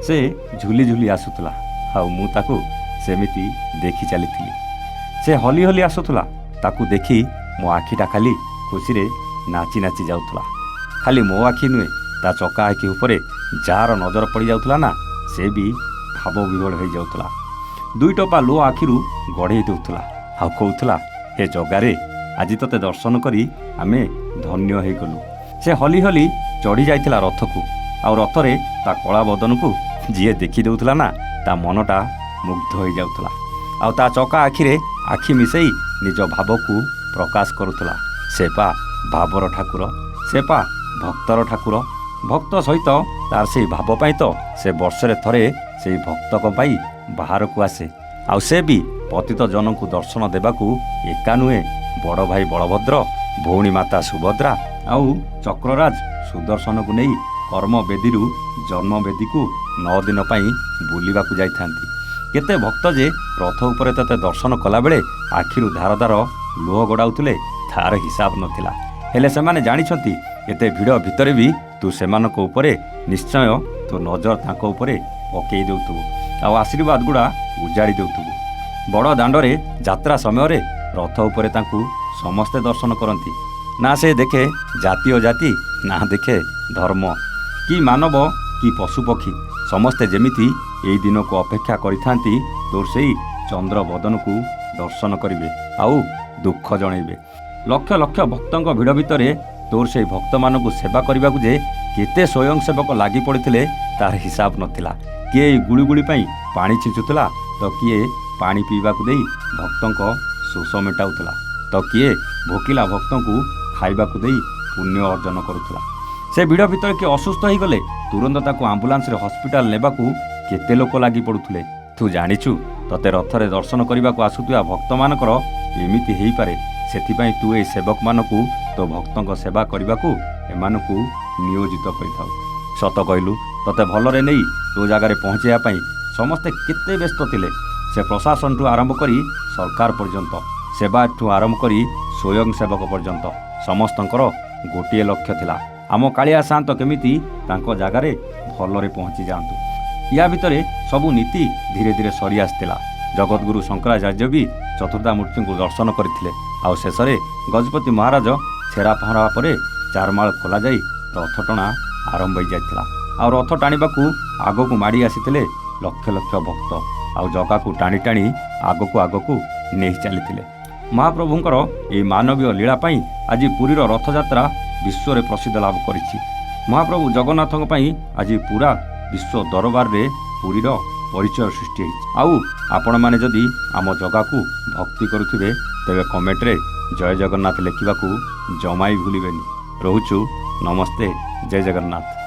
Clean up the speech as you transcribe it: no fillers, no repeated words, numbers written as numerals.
से झुली झुली आसुला मु ताकू सेमिति देखी चली से हली हली आसुला ताकू देखी मो आखिटा खाली खुशी रे नाची नाची जाउथला। खाली मो आखि नुहे ता चका आखि उपरे जार नजर पड़ जाउथला ना से भी भाव विवल हो जाउथला। दुई टपा लो आखिरु गढ़े देउथला आ कहउथला हे जगारे आज तते दर्शन करी आमे धन्य हो गलु। से हली हली चढ़ी जाइथिला रथकू आ रथरे ता कला बदन को जी देखी देउथला ना ता मनटा मुग्ध हो जाउथला आ ता चका आखिरे आखि मिसई निज भाव को प्रकाश करुथला। सेपा भावर ठाकुर सेपा भक्तर ठाकुर भक्त सहित तार से भाव पाई तो से वर्षरे थरे से भक्तक पाई बाहर को आसे आउ से भी पतित जन को दर्शन देवाकू एका नुहे बड़ भाई बलभद्र भौणी माता सुभद्रा आउ चक्रराज सुदर्शन को नहीं कर्म बेदी जन्म बेदी को 9 दिन बुलिबा को जाई थांती। केते भक्त जे रथ उपरे तते दर्शन कला बेले आखिरु धार धार लुह गड़ाउथिले तार हिसाब नथिला। हेले सेमाने जानिछंती एते भिड़ भितरे भी तू सेमानक उपरे निश्चय तो नजर तांको उपरे पकेई देउथु आ आशीर्वाद गुड़ा उजाड़ी देउथु। बड़ दांडरे यात्रा समय रे रथ उपरे तांकू समस्ते दर्शन करती ना से देखे जाति अजाति ना देखे धर्म कि मानव कि पशु पक्षी समस्ते जेमिति एई दिन को अपेक्षा करिथांती तोर सेई चंद्र बदन को दर्शन करिवे आउ दुख जणैबे। लक्ष लक्ष भक्तों भिड़ भितरे तोर से भक्त मान को सेवा करने को जे केते स्वयं सेवक लगी पड़ते तार हिसाब नथिला। किए गुड़गुड़ी पानी छिंचुला तो किए पानी पीवा को देई भक्तों को शोष मेटाउला तो किए भोकिला भक्तों को खाइबा को देई पुण्य अर्जन करुला। से भिड़ भितर किए असुस्थ हो गले तुरंत ताको आम्बुलांस रे हॉस्पिटल नेबा को केते लोक लगी पड़ुले। तू जानिछु तते रथरे दर्शन करने को आसुवा भक्त मानकर एमिति हेई पारे सेथिपाई तू ए सेवक मानकू तो भक्तों सेवा करने को एमानकू नियोजित करिथाउ। सत कहलु तते भलरे नहीं तो जगार पहुँचापी समस्ते केते व्यस्त थिले। से प्रशासन ठू आरंभ करी सरकार पर्यंत सेवा ठू आरंभ करी स्वयं सेवक पर्यंत समस्तंकर गोटे लक्ष्य थिला आम कालिया शांत केमिति तांको जगारे भलरे पहुँची जातु। या भितरे सबु नीति धीरे धीरे सरी आसतिला। जगतगुरु शंकराचार्य भी चतुर्धा मूर्ति को दर्शन करथिले आउ शेषरे गजपति महाराज छेरा पहरा पर चारमाल खोल जाई रथ टଣା आरंभ हो जाइथिला। आउ रथ टाणीबाकू आगकू माड़ी आसीथिले लक्ष लक्ष भक्त आउ जगा को टाणी टाणी आगकू नहीं चली। महाप्रभुंकर ए मानवीय लीला पाई आज पुरीर रथयात्रा विश्व रे प्रसिद्ध लाभ करिछि। महाप्रभु जगन्नाथों पाई आज पूरा विश्व दरबार रे पुरीर परिचय सृष्टि होइछि। आउ आपण माने जदि आम जगा को भक्ति करुथिबे तेबे कमेंट रे जय जगन्नाथ लिखिबाकू जमाई भूलिबेनी। रहुछु नमस्ते जय जगन्नाथ।